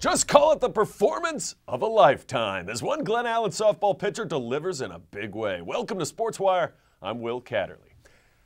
Just call it the performance of a lifetime as one Glen Allen softball pitcher delivers in a big way. Welcome to Sportswire. I'm Will Catterley.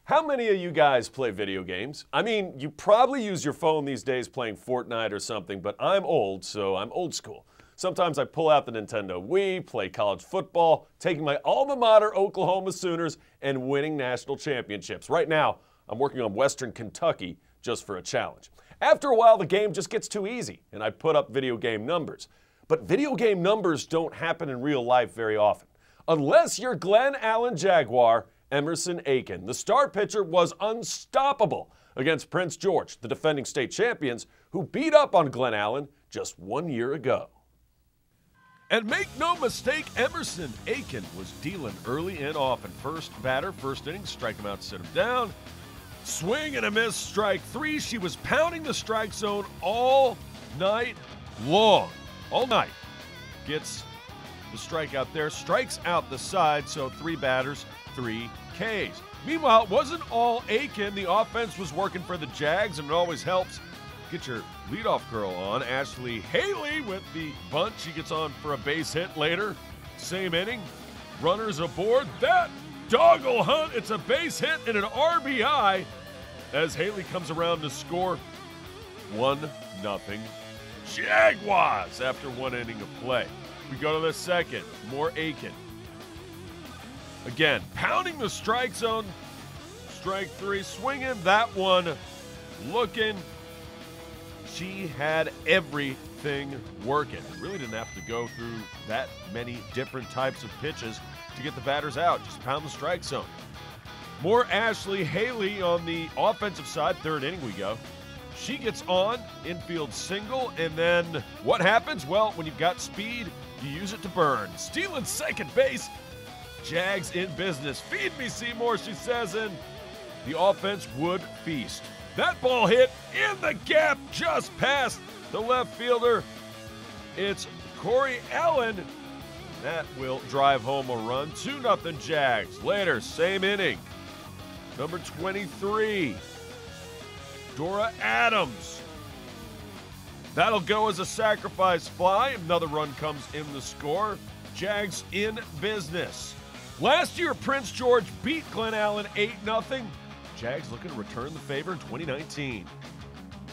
How many of you guys play video games? I mean, you probably use your phone these days playing Fortnite or something, but I'm old, so I'm old school. Sometimes I pull out the Nintendo Wii, play college football, taking my alma mater Oklahoma Sooners and winning national championships. Right now, I'm working on Western Kentucky just for a challenge. After a while, the game just gets too easy, and I put up video game numbers. But video game numbers don't happen in real life very often. Unless you're Glen Allen Jaguar, Emerson Aiken. The star pitcher was unstoppable against Prince George, the defending state champions, who beat up on Glen Allen just 1 year ago. And make no mistake, Emerson Aiken was dealing early and often. First batter, first inning, strike him out, sit him down. Swing and a miss, strike three. She was pounding the strike zone all night long. All night. Gets the strikeout there, strikes out the side, so 3 batters, 3 Ks. Meanwhile, it wasn't all Aiken. The offense was working for the Jags, and it always helps get your leadoff girl on. Ashley Haley with the bunt. She gets on for a base hit later. Same inning. Runners aboard. That doggle hunt. It's a base hit and an RBI as Haley comes around to score 1-0 Jaguars after 1 inning of play. We go to the second. More Aiken. Again, pounding the strike zone. Strike 3, swinging that one, looking. She had everything working. Really didn't have to go through that many different types of pitches to get the batters out. Just pound the strike zone. More Ashley Haley on the offensive side. 3rd inning we go. She gets on, infield single, and then what happens? Well, when you've got speed, you use it to burn. Stealing second base. Jags in business. Feed me, Seymour, she says, and the offense would feast. That ball hit in the gap just past the left fielder. It's Corey Allen. That will drive home a run. 2-0 Jags. Later, same inning. Number 23, Dora Adams. That'll go as a sacrifice fly. Another run comes in the score. Jags in business. Last year, Prince George beat Glen Allen 8-0. Jags looking to return the favor in 2019.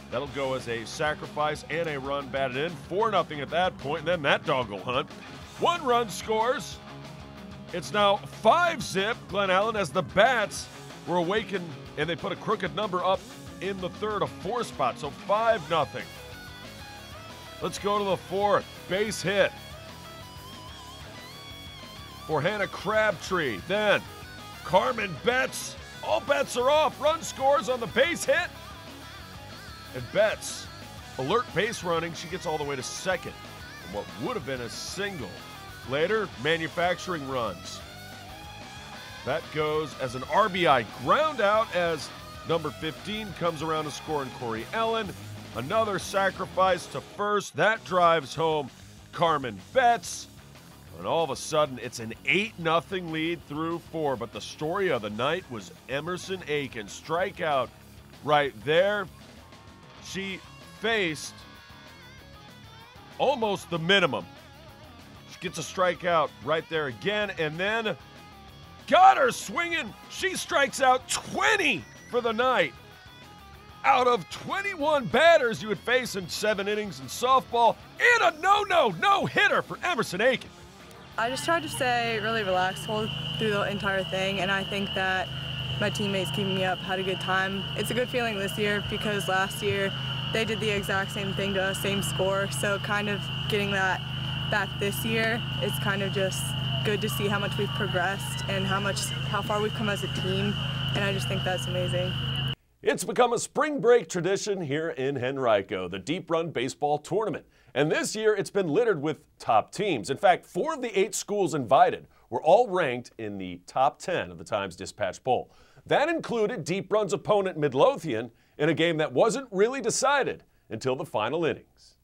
That'll go as a sacrifice and a run batted in. 4-0 at that point, and then that doggle hunt. 1 run scores. It's now 5-zip. Glen Allen as the bats were awakened, and they put a crooked number up in the third, a 4 spot, so 5-0. Let's go to the 4th. Base hit for Hannah Crabtree. Then Carmen Betts. All bets are off. Run scores on the base hit. And Betts, alert base running. She gets all the way to second on what would have been a single. Later, manufacturing runs. That goes as an RBI ground out as number 15 comes around to score in Corey Allen. Another sacrifice to first. That drives home Carmen Betts. And all of a sudden, it's an 8-0 lead through 4. But the story of the night was Emerson Aiken. Strikeout right there. She faced almost the minimum. She gets a strikeout right there again. And then got her swinging. She strikes out 20 for the night. Out of 21 batters you would face in 7 innings in softball. And a no-hitter for Emerson Aiken. I just tried to stay really relaxed through the entire thing, and I think that my teammates keeping me up had a good time. It's a good feeling this year because last year they did the exact same thing to us, same score, so kind of getting that back this year, it's kind of just good to see how much we've progressed and how far we've come as a team, and I just think that's amazing. It's become a spring break tradition here in Henrico, the Deep Run Baseball Tournament. And this year, it's been littered with top teams. In fact, 4 of the 8 schools invited were all ranked in the top 10 of the Times-Dispatch poll. That included Deep Run's opponent Midlothian in a game that wasn't really decided until the final innings.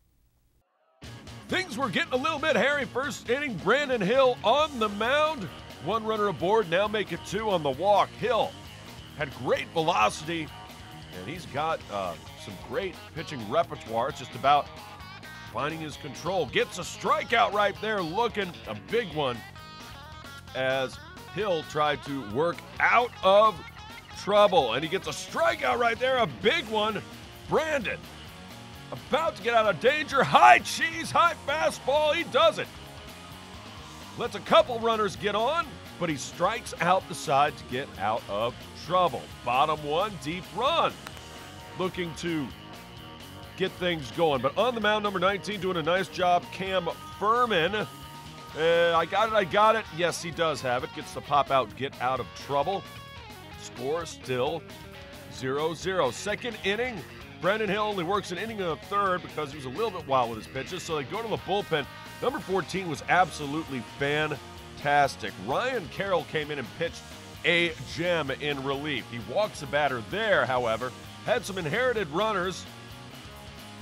Things were getting a little bit hairy. First inning, Brandon Hill on the mound. 1 runner aboard, now make it 2 on the walk. Hill had great velocity, and he's got some great pitching repertoire. It's just about finding his control. Gets a strikeout right there, looking a big one as Hill tried to work out of trouble. And he gets a strikeout right there, a big one. Brandon about to get out of danger. High cheese, high fastball. He does it. Lets a couple runners get on, but he strikes out the side to get out of trouble. Bottom one, deep run. Looking to get things going. But on the mound, number 19, doing a nice job, Cam Furman. I got it. Yes, he does have it. Gets the pop out, get out of trouble. Score still 0-0. Second inning, Brandon Hill only works an inning and a third because he was a little bit wild with his pitches, so they go to the bullpen. Number 14 was absolutely fantastic. Ryan Carroll came in and pitched a gem in relief. He walks the batter there, however. Had some inherited runners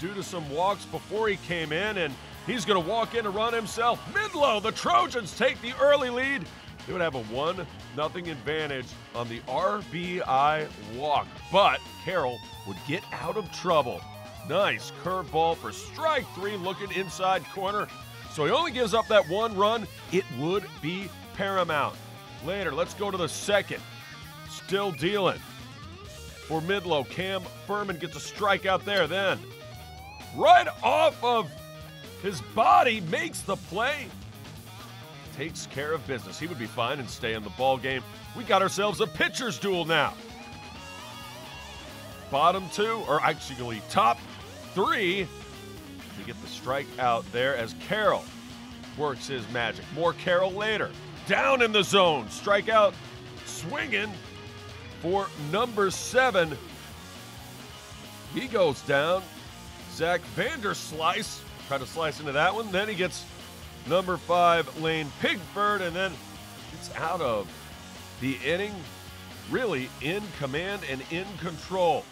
due to some walks before he came in, and he's going to walk in to run himself. Midlow, the Trojans take the early lead. They would have a 1-0 advantage on the RBI walk, but Carroll would get out of trouble. Nice curveball for strike three, looking inside corner. So he only gives up that one run. It would be paramount. Later, let's go to the second. Still dealing for Midlow. Cam Furman gets a strikeout there. Then, right off of his body, makes the play. Takes care of business. He would be fine and stay in the ball game. We got ourselves a pitcher's duel now. Bottom two, or actually top three. We get the strikeout there as Carroll works his magic. More Carroll later. Down in the zone. Strikeout swinging for number 7. He goes down. Zach Vanderslice tried to slice into that one. Then he gets number 5, Lane Pigford, and then gets out of the inning really in command and in control.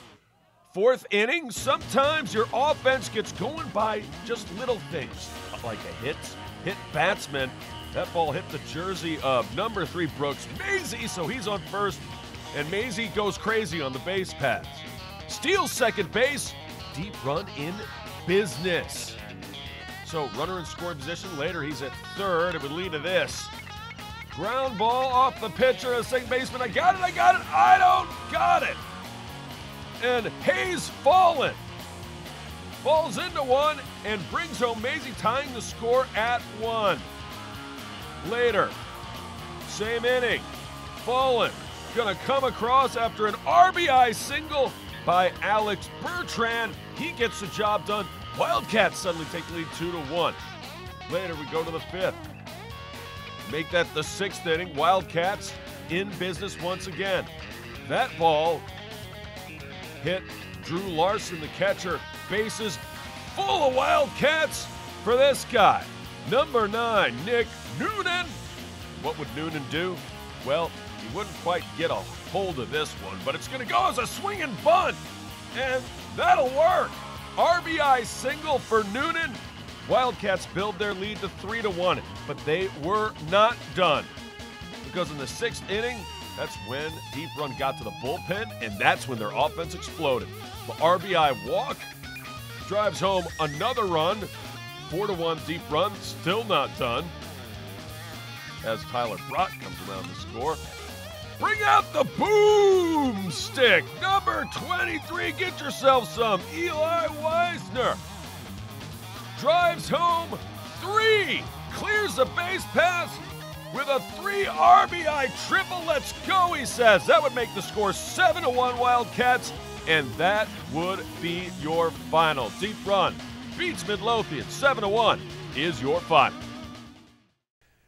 Fourth inning, sometimes your offense gets going by just little things, like a hit batsman. That ball hit the jersey of number 3, Brooks Maisie, so he's on first, and Maisie goes crazy on the base paths. Steals second base, deep run in business. So runner in scoring position. Later, he's at third. It would lead to this. Ground ball off the pitcher, a second baseman. I got it. I don't got it. And Hayes falls into one and brings home Maisie, tying the score at 1. Later, same inning, Fallen gonna come across after an RBI single by Alex Bertrand. He gets the job done. Wildcats suddenly take the lead 2-1. Later, we go to the 5th. Make that the 6th inning. Wildcats in business once again. That ball hit Drew Larson, the catcher. Bases full of Wildcats for this guy. Number 9, Nick Noonan. What would Noonan do? Well, he wouldn't quite get a hold of this one, but it's going to go as a swinging bunt, and that'll work. RBI single for Noonan. Wildcats build their lead to 3-1, but they were not done. Because in the 6th inning, that's when deep run got to the bullpen, and that's when their offense exploded. The RBI walk drives home another run. 4-1 deep run, still not done. As Tyler Brott comes around to score. Bring out the boomstick. Number 23, get yourself some. Eli Weisner drives home 3. Clears the base pass with a 3 RBI triple. Let's go, he says. That would make the score 7-1 Wildcats, and that would be your final. Deep run beats Midlothian. 7-1 is your final.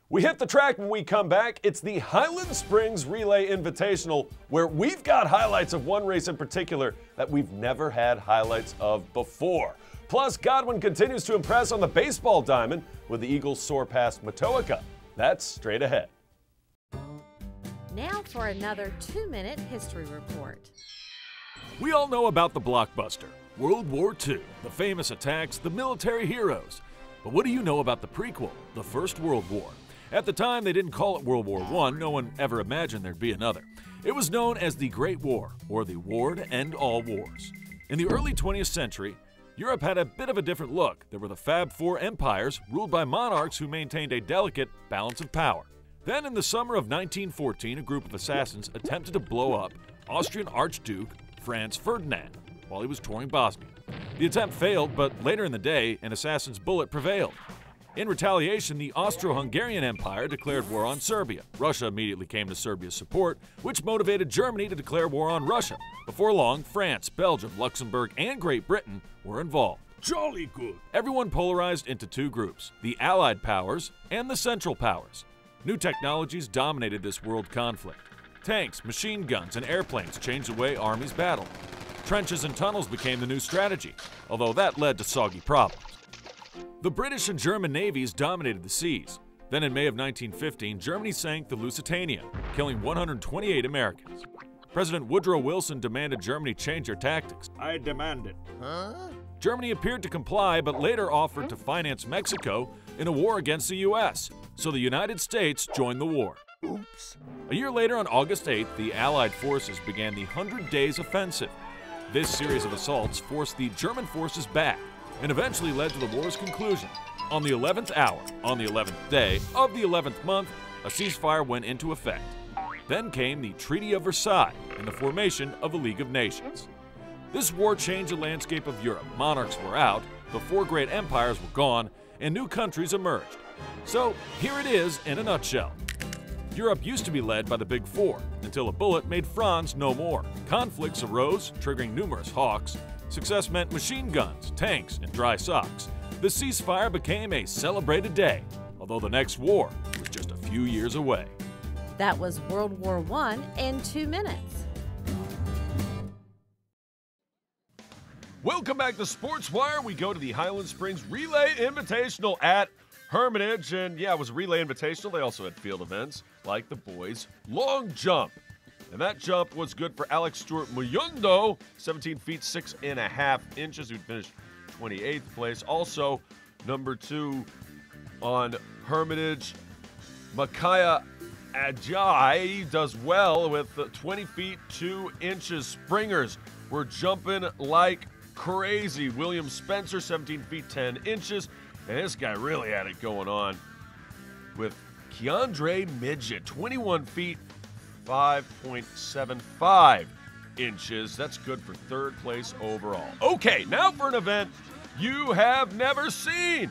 We hit the track when we come back. It's the Highland Springs Relay Invitational, where we've got highlights of one race in particular that we've never had highlights of before. Plus, Godwin continues to impress on the baseball diamond with the Eagles soar past Matoaca. That's straight ahead. Now for another 2-minute history report. We all know about the blockbuster, World War II, the famous attacks, the military heroes. But what do you know about the prequel, the First World War? At the time, they didn't call it World War I. No one ever imagined there'd be another. It was known as the Great War, or the War to End All Wars. In the early 20th century, Europe had a bit of a different look. There were the Fab Four empires, ruled by monarchs who maintained a delicate balance of power. Then in the summer of 1914, a group of assassins attempted to blow up Austrian Archduke Franz Ferdinand while he was touring Bosnia. The attempt failed, but later in the day, an assassin's bullet prevailed. In retaliation, the Austro-Hungarian Empire declared war on Serbia. Russia immediately came to Serbia's support, which motivated Germany to declare war on Russia. Before long, France, Belgium, Luxembourg, and Great Britain were involved. Jolly good. Everyone polarized into two groups, the Allied powers and the Central powers. New technologies dominated this world conflict. Tanks, machine guns, and airplanes changed the way armies battled. Trenches and tunnels became the new strategy, although that led to soggy problems. The British and German navies dominated the seas. Then in May of 1915, Germany sank the Lusitania, killing 128 Americans. President Woodrow Wilson demanded Germany change their tactics. I demand it. Germany appeared to comply, but later offered to finance Mexico in a war against the U.S., so the United States joined the war. Oops. A year later, on August 8th, the Allied forces began the 100 Days Offensive. This series of assaults forced the German forces back and eventually led to the war's conclusion. On the 11th hour, on the 11th day of the 11th month, a ceasefire went into effect. Then came the Treaty of Versailles and the formation of the League of Nations. This war changed the landscape of Europe. Monarchs were out, the four great empires were gone, and new countries emerged. So here it is in a nutshell. Europe used to be led by the Big Four, until a bullet made Franz no more. Conflicts arose, triggering numerous hawks. Success meant machine guns, tanks, and dry socks. The ceasefire became a celebrated day, although the next war was just a few years away. That was World War I in 2 minutes. Welcome back to SportsWire. We go to the Highland Springs Relay Invitational at Hermitage. And yeah, it was a relay invitational. They also had field events like the boys' long jump. And that jump was good for Alex Stewart Muyundo, 17 feet 6.5 inches, who finished 28th place. Also, number 2 on Hermitage, Makaya Ajay does well with 20 feet 2 inches. Springers were jumping like crazy. William Spencer, 17 feet 10 inches. And this guy really had it going on with Keandre Midget, 21 feet 5.75 inches. That's good for 3rd place overall. Okay, now for an event you have never seen.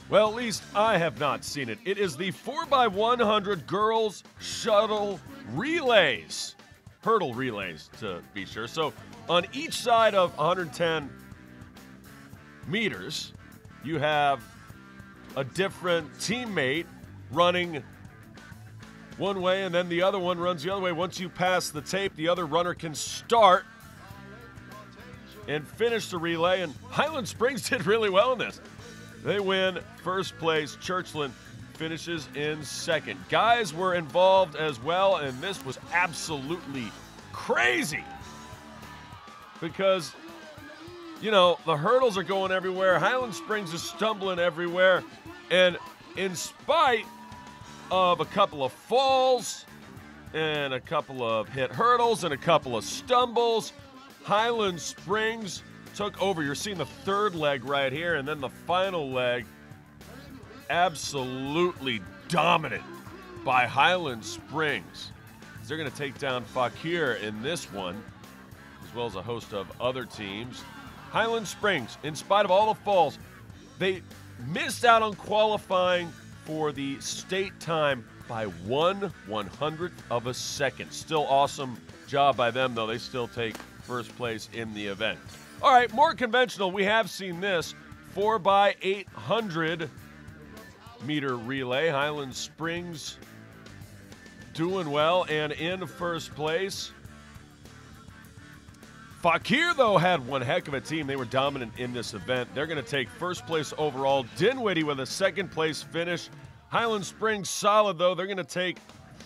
Well, at least I have not seen it. It is the 4x100 girls shuttle relays. Hurdle relays, to be sure. So on each side of 110 meters, you have a different teammate running one way, and then the other one runs the other way. Once you pass the tape, the other runner can start and finish the relay. And Highland Springs did really well in this. They win 1st place. Churchland finishes in 2nd. Guys were involved as well, and this was absolutely crazy because, you know, the hurdles are going everywhere. Highland Springs is stumbling everywhere. And in spite of a couple of falls and a couple of hit hurdles and a couple of stumbles, Highland Springs took over. You're seeing the 3rd leg right here, and then the final leg absolutely dominant by Highland Springs. They're going to take down Fakir in this one, as well as a host of other teams. Highland Springs, in spite of all the falls, they missed out on qualifying for the state time by 1/100th of a second. Still awesome job by them, though. They still take 1st place in the event. All right, more conventional. We have seen this 4x800 meter relay. Highland Springs doing well and in 1st place. Fakir, though, had one heck of a team. They were dominant in this event. They're going to take 1st place overall. Dinwiddie with a 2nd place finish. Highland Springs solid, though. They're going to take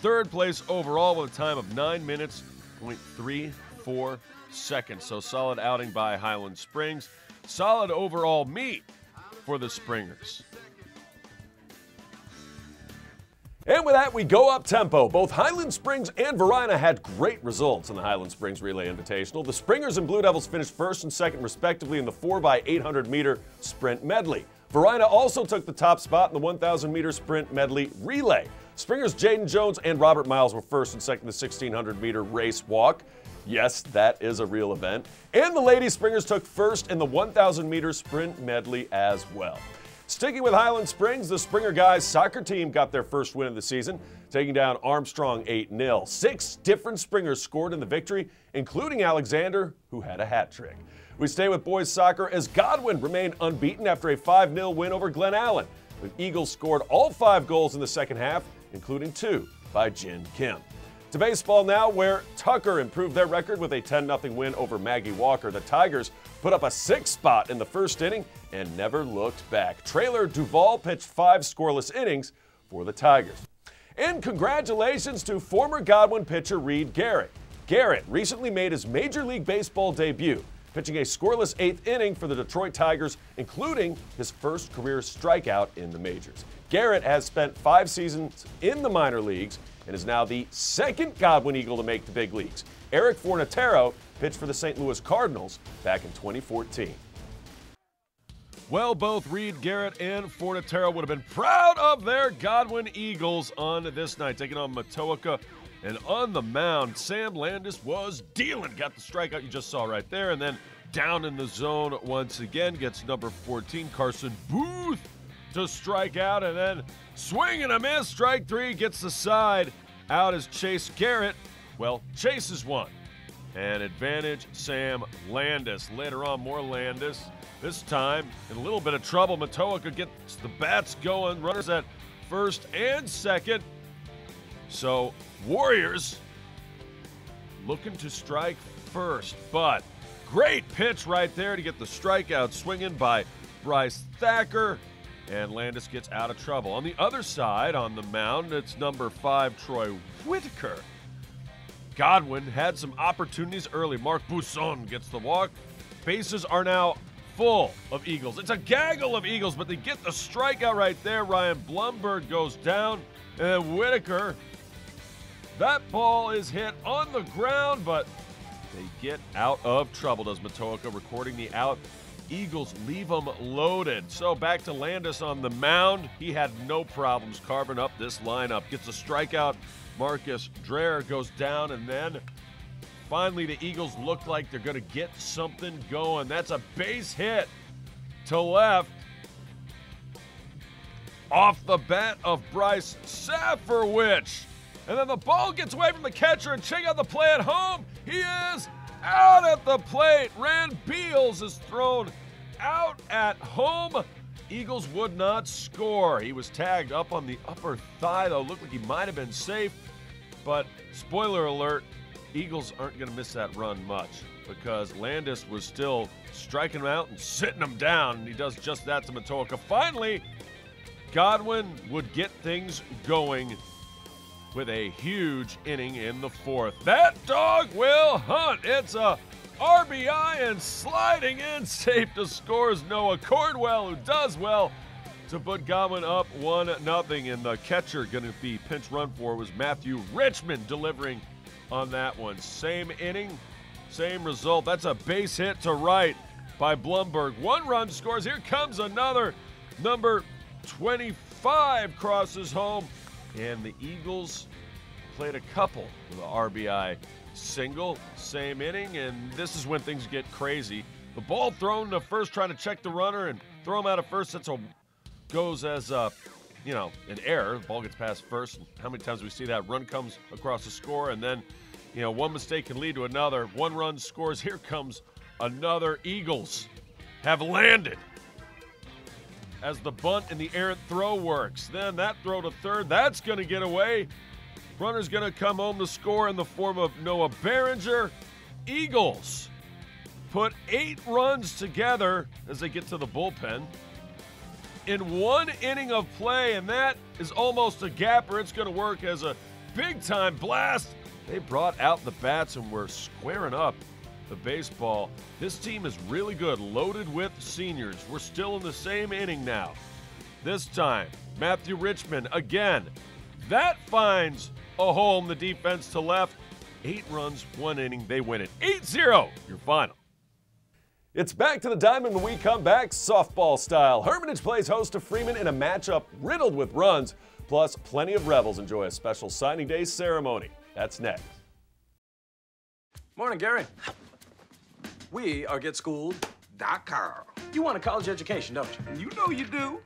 3rd place overall with a time of 9 minutes, 0.34 seconds. So solid outing by Highland Springs. Solid overall meet for the Springers. And with that, we go up tempo. Both Highland Springs and Varina had great results in the Highland Springs Relay Invitational. The Springers and Blue Devils finished first and second respectively in the 4x800 meter sprint medley. Varina also took the top spot in the 1,000 meter sprint medley relay. Springers Jaden Jones and Robert Miles were first and second in the 1,600 meter race walk. Yes, that is a real event. And the Lady Springers took first in the 1,000 meter sprint medley as well. Sticking with Highland Springs, the Springer guys soccer team got their first win of the season, taking down Armstrong 8-0. 6 different Springers scored in the victory, including Alexander, who had a hat trick. We stay with boys soccer as Godwin remained unbeaten after a 5-0 win over Glen. The Eagles scored all 5 goals in the second half, including 2 by Jin Kim. To baseball now, where Tucker improved their record with a 10-0 win over Maggie Walker. The Tigers put up a 6th spot in the first inning and never looked back. Trailer Duval pitched 5 scoreless innings for the Tigers. And congratulations to former Godwin pitcher Reed Garrett. Garrett recently made his Major League Baseball debut, pitching a scoreless 8th inning for the Detroit Tigers, including his first career strikeout in the majors. Garrett has spent 5 seasons in the minor leagues and is now the second Godwin Eagle to make the big leagues. Eric Fornatero pitched for the St. Louis Cardinals back in 2014. Well, both Reed Garrett and Fornatero would have been proud of their Godwin Eagles on this night, taking on Matoaca. And on the mound, Sam Landis was dealing. Got the strikeout you just saw right there. And then down in the zone once again, gets number 14, Carson Booth, to strike out. And then swing and a miss, strike 3, gets the side. Out is Chase Garrett. Well, Chase is one. And advantage Sam Landis. Later on, more Landis. This time, in a little bit of trouble, Matoaca gets the bats going. Runners at first and second. So, Warriors looking to strike first. But great pitch right there to get the strikeout swinging by Bryce Thacker. And Landis gets out of trouble. On the other side, on the mound, it's number 5, Troy Whitaker. Godwin had some opportunities early. Mark Bousson gets the walk. Bases are now full of Eagles. It's a gaggle of Eagles, but they get the strikeout right there. Ryan Blumberg goes down, and Whitaker, that ball is hit on the ground, but they get out of trouble. Does Matoaca, recording the out. Eagles leave them loaded. So back to Landis on the mound. He had no problems carving up this lineup. Gets a strikeout. Marcus Dreher goes down, and then finally the Eagles look like they're going to get something going. That's a base hit to left off the bat of Bryce Safarwich. And then the ball gets away from the catcher, and check out the play at home. He is out at the plate. Rand Beals is thrown out at home. Eagles would not score. He was tagged up on the upper thigh, though. Looked like he might have been safe. But spoiler alert, Eagles aren't going to miss that run much because Landis was still striking him out and sitting him down, and he does just that to Matoaca. Finally, Godwin would get things going with a huge inning in the 4th. That dog will hunt. It's a RBI, and sliding in safe to score is Noah Cordwell, who does well to put Godwin up 1-0. And the catcher going to be pinch run for was Matthew Richmond, delivering on that one. Same inning, same result. That's a base hit to right by Blumberg. 1 run scores. Here comes another. Number 25 crosses home. And the Eagles played a couple with an RBI single, same inning, and this is when things get crazy. The ball thrown to first, trying to check the runner and throw him out of first. That's goes as an error. The ball gets past first. How many times do we see that? Run comes across the score, and then, one mistake can lead to another. 1 run scores. Here comes another. Eagles have landed as the bunt and the errant throw works. Then that throw to third, that's going to get away. Runner's going to come home to score in the form of Noah Behringer. Eagles put 8 runs together as they get to the bullpen in 1 inning of play, and that is almost a gapper. It's going to work as a big-time blast. They brought out the bats and were squaring up the baseball. This team is really good, loaded with seniors. We're still in the same inning now. This time, Matthew Richmond again. That finds a hole in the defense to left. 8 runs, 1 inning. They win it 8-0. Your final. It's back to the diamond when we come back, softball style. Hermitage plays host to Freeman in a matchup riddled with runs, plus plenty of Rebels enjoy a special signing day ceremony. That's next. Morning, Gary. We are GetSchooled.com. You want a college education, don't you? You know you do.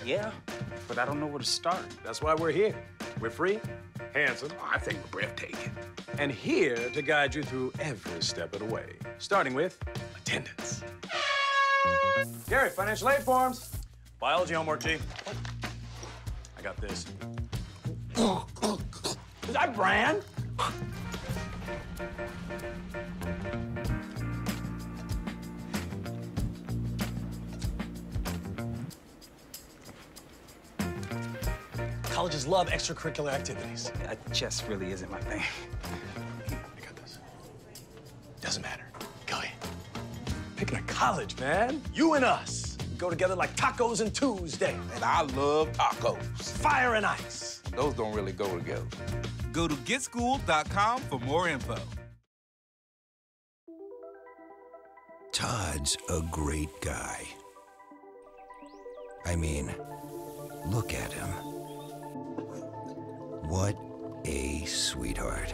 Yeah, but I don't know where to start. That's why we're here. We're free, handsome, I think we're breathtaking. and here to guide you through every step of the way, starting with attendance. Gary, financial aid forms. Biology homework, G. I got this. Is that Bran? Colleges love extracurricular activities. Chess really isn't my thing. I got this. Doesn't matter. Go ahead. Picking a college, man. You and us. We go together like tacos and Tuesday. And I love tacos. Fire and ice. Those don't really go together. Go to GetSchooled.com for more info. Todd's a great guy. I mean, look at him. What a sweetheart.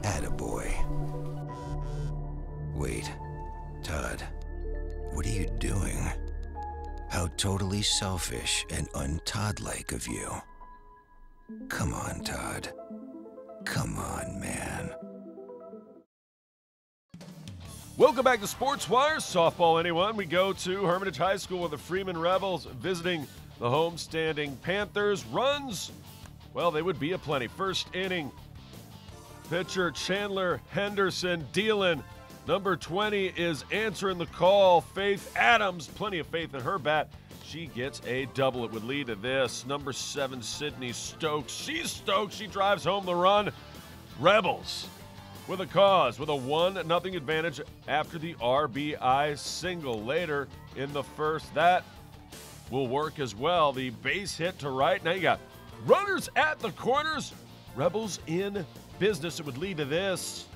Attaboy. Wait, Todd, what are you doing? How totally selfish and un-Todd-like of you. Come on, Todd. Come on, man. Welcome back to Sportswire, softball anyone. We go to Hermitage High School with the Freeman Rebels visiting the homestanding Panthers. Runs, well, they would be aplenty. First inning, pitcher Chandler Henderson dealing. Number 20 is answering the call. Faith Adams, plenty of faith in her bat. She gets a double. It would lead to this. Number 7, Sydney Stokes. She's stoked. She drives home the run. Rebels with a cause, with a 1-0 advantage after the RBI single. Later in the first, that will work as well. The base hit to right. Now you got runners at the corners. Rebels in business. It would lead to this.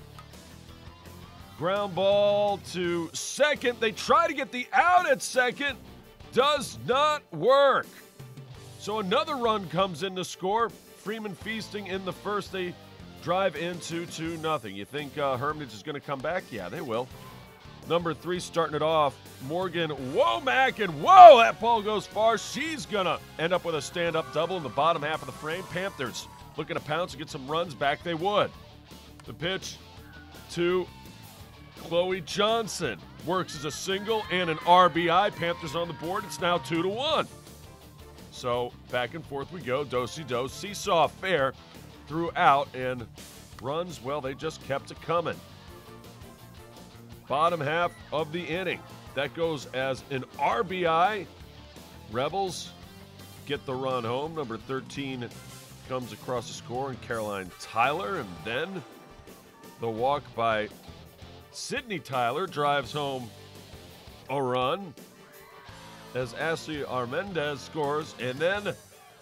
Ground ball to second. They try to get the out at second. Does not work. So another run comes in to score. Freeman feasting in the first. They drive into 2-0. You think Hermitage is going to come back? Yeah, they will. Number 3 starting it off, Morgan Womack, and whoa, that ball goes far. She's going to end up with a stand-up double in the bottom half of the frame. Panthers looking to pounce and get some runs back. They would. The pitch to Chloe Johnson. Works as a single and an RBI. Panthers on the board. It's now 2-1. So back and forth we go. Do-si-do, seesaw affair throughout, and runs, well, they just kept it coming. Bottom half of the inning. That goes as an RBI. Rebels get the run home. Number 13 comes across the score, and Caroline Tyler. And then the walk by Sydney Tyler drives home a run as Ashley Armendez scores. And then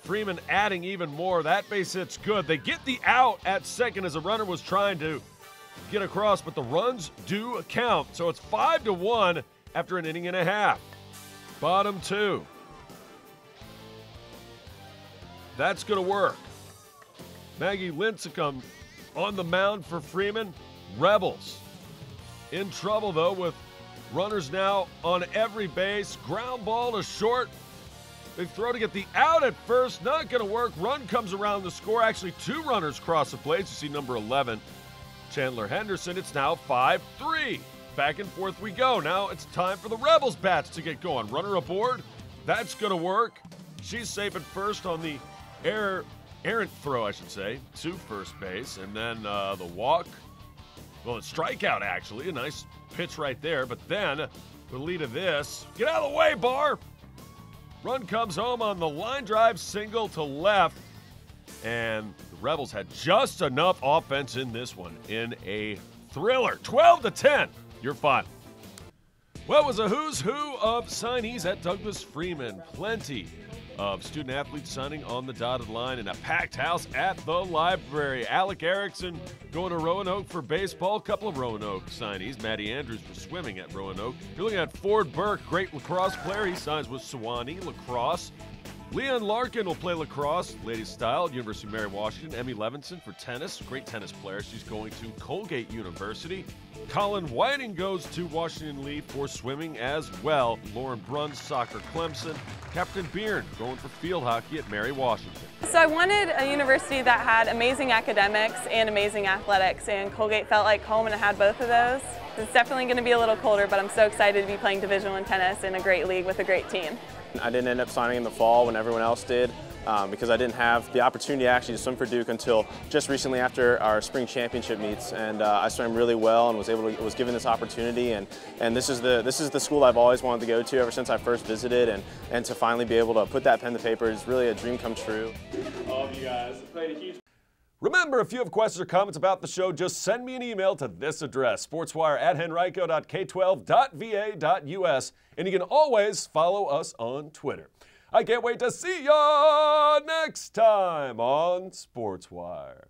Freeman adding even more. That base hit's good. They get the out at second as a runner was trying to get across, but the runs do count. So it's 5-1 after an inning and a half. Bottom 2. That's going to work. Maggie Lincecum on the mound for Freeman. Rebels in trouble, though, with runners now on every base. Ground ball to short. They throw to get the out at first. Not going to work. Run comes around the score. Actually, 2 runners cross the plate. You see number 11, Chandler Henderson. It's now 5-3. Back and forth we go. Now it's time for the Rebels bats to get going. Runner aboard. That's going to work. She's safe at first on the errant throw, I should say, to first base. And then the walk. Well, a strikeout, actually. A nice pitch right there. But then the lead of this. Get out of the way, Bar. Run comes home on the line drive, single to left. And the Rebels had just enough offense in this one in a thriller. 12-10, your final. Well, it was a who's who of signees at Douglas Freeman. Plenty of student athletes signing on the dotted line in a packed house at the library. Alec Erickson going to Roanoke for baseball. A couple of Roanoke signees. Matty Andrews for swimming at Roanoke. You're looking at Ford Burke, great lacrosse player. He signs with Sewanee Lacrosse. Leon Larkin will play lacrosse, ladies style, at University of Mary Washington. Emmy Levinson for tennis, great tennis player. She's going to Colgate University. Colin Whiting goes to Washington Lee for swimming as well. Lauren Bruns, soccer, Clemson. Captain Byrne going for field hockey at Mary Washington. So I wanted a university that had amazing academics and amazing athletics, and Colgate felt like home and it had both of those. It's definitely going to be a little colder, but I'm so excited to be playing Division I tennis in a great league with a great team. I didn't end up signing in the fall when everyone else did because I didn't have the opportunity actually to swim for Duke until just recently after our spring championship meets, and I swam really well and was given this opportunity, and this is the school I've always wanted to go to ever since I first visited, and to finally be able to put that pen to paper is really a dream come true. All of you guys played a huge. Remember, if you have questions or comments about the show, just send me an email to this address, sportswire@henrico.k12.va.us, and you can always follow us on Twitter. I can't wait to see ya next time on Sportswire.